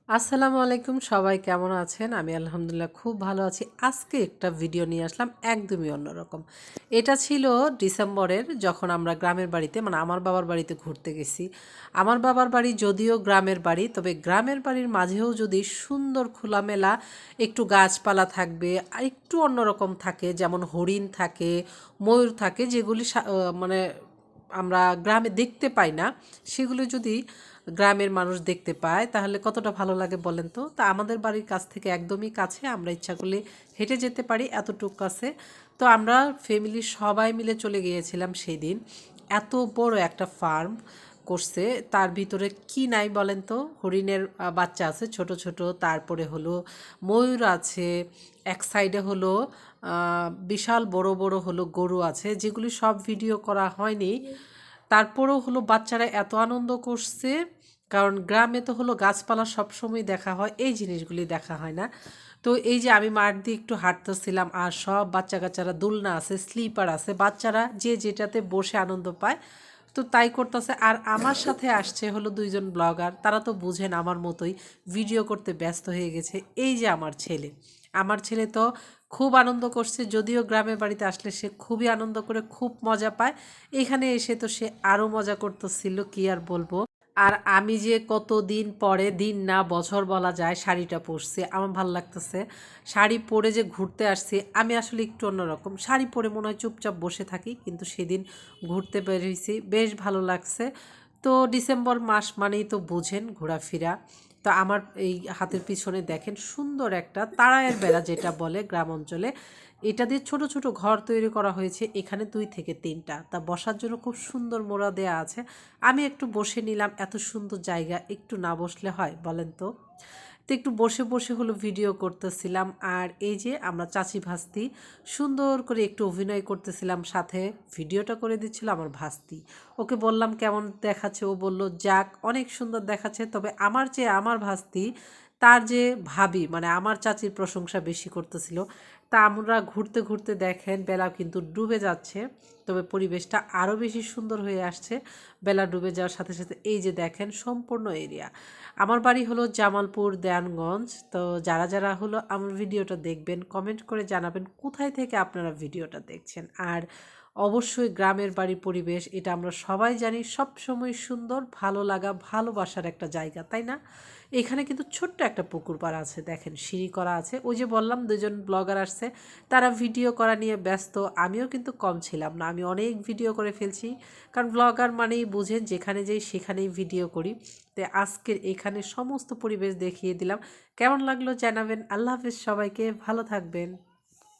আসসালামু আলাইকুম, সবাই কেমন আছেন? আমি আলহামদুলিল্লাহ খুব ভালো আছি। আজকে একটা ভিডিও নিয়ে আসলাম একদমই অন্যরকম। এটা ছিল ডিসেম্বরের, যখন আমরা গ্রামের বাড়িতে মানে আমার বাবার বাড়িতে ঘুরতে গেছি। আমার বাবার বাড়ি যদিও গ্রামের বাড়ি, তবে গ্রামের বাড়ির মাঝেও যদি সুন্দর খোলামেলা একটু গাছপালা থাকবে আর একটু অন্যরকম থাকে, যেমন হরিণ থাকে, ময়ূর থাকে, যেগুলি মানে আমরা গ্রামে দেখতে পাই না, সেগুলো যদি গ্রামের মানুষ দেখতে পায় তাহলে কতটা ভালো লাগে বলেন তো। তা আমাদের বাড়ির কাছ থেকে একদমই কাছে, আমরা ইচ্ছা করলে হেঁটে যেতে পারি, এতটুক কাছে। তো আমরা ফ্যামিলির সবাই মিলে চলে গিয়েছিলাম সেই দিন। এত বড় একটা ফার্ম করছে, তার ভিতরে কি নাই বলেন তো। হরিণের বাচ্চা আছে ছোট ছোট, তারপরে হলো ময়ূর আছে, এক সাইডে হলো বিশাল বড় বড় হলো গরু আছে, যেগুলি সব ভিডিও করা হয়নি। তারপরেও হলো বাচ্চারা এত আনন্দ করছে, কারণ গ্রামে তো হলো গাছপালা সবসময় দেখা হয়, এই জিনিসগুলি দেখা হয় না। তো এই যে আমি মাঠ দিয়ে একটু হাঁটতেছিলাম, আর সব বাচ্চা কাচ্চারা দোলনা আছে, স্লিপার আছে, বাচ্চারা যে যেটাতে বসে আনন্দ পায় তো তাই করতেছে। আর আমার সাথে আসছে হলো দুইজন ব্লগার, তারা তো বুঝেন আমার মতোই ভিডিও করতে ব্যস্ত হয়ে গেছে। এই যে আমার ছেলে তো খুব আনন্দ করছে, যদিও গ্রামের বাড়িতে আসলে সে খুবই আনন্দ করে, খুব মজা পায়। এখানে এসে তো সে আরও মজা করতেছিল, কি আর বলবো। আর আমি যে কতদিন পরে, দিন না বছর বলা যায়, শাড়িটা পরছি, আমার ভাল লাগতেছে। শাড়ি পরে যে ঘুরতে আসছি, আমি আসলে একটু অন্যরকম, শাড়ি পরে মনে হয় চুপচাপ বসে থাকি, কিন্তু সেদিন ঘুরতে বের হয়েছি, বেশ ভালো লাগছে। তো ডিসেম্বর মাস মানেই তো বুঝেন ঘোরাফেরা। তো আমার এই হাতের পিছনে দেখেন সুন্দর একটা তারায়ের বেড়া যেটা বলে গ্রাম অঞ্চলে, এটা দিয়ে ছোট ছোট ঘর তৈরি করা হয়েছে, এখানে 2 থেকে 3টা, তা বসার জন্য খুব সুন্দর মোড়া দেয়া আছে। আমি একটু বসে নিলাম, এত সুন্দর জায়গা, একটু না বসলে হয় বলেন তো। তো একটু বসে বসে হলো ভিডিও করতেছিলাম। আর এই যে আমরা চাচি ভাস্তি সুন্দর করে একটু অভিনয় করতেছিলাম, সাথে ভিডিওটা করে দিচ্ছিল আমার ভাস্তি। ওকে বললাম কেমন দেখাচ্ছে, ও বলল যাক অনেক সুন্দর দেখাচ্ছে। তবে আমার চেয়ে আমার ভাস্তি, তার যে ভাবি মানে আমার চাচির প্রশংসা বেশি করতেছিল। তা আমরা ঘুরতে ঘুরতে দেখেন বেলা কিন্তু ডুবে যাচ্ছে, তবে পরিবেশটা আরও বেশি সুন্দর হয়ে আসছে বেলা ডুবে যাওয়ার সাথে সাথে। এই যে দেখেন সম্পূর্ণ এরিয়া। আমার বাড়ি হলো জামালপুর দেয়ানগঞ্জ। তো যারা যারা হলো আমার ভিডিওটা দেখবেন, কমেন্ট করে জানাবেন কোথায় থেকে আপনারা ভিডিওটা দেখছেন। আর অবশ্যই গ্রামের বাড়ির পরিবেশ, এটা আমরা সবাই জানি, সব সময় সুন্দর, ভালো লাগা, ভালোবাসার একটা জায়গা, তাই না? এখানে কিন্তু ছোট্ট একটা পুকুর পাড় আছে, দেখেন সিঁড়ি করা আছে। ওই যে বললাম দুজন ব্লগার আসছে, তারা ভিডিও করা নিয়ে ব্যস্ত, আমিও কিন্তু কম ছিলাম না, আমি অনেক ভিডিও করে ফেলছি। কারণ ব্লগার মানেই বুঝেন যেখানে যাই সেখানেই ভিডিও করি। তো আজকের এখানে সমস্ত পরিবেশ দেখিয়ে দিলাম। কেমন লাগলো জানাবেন। আল্লাহ হাফেজ, সবাইকে ভালো থাকবেন।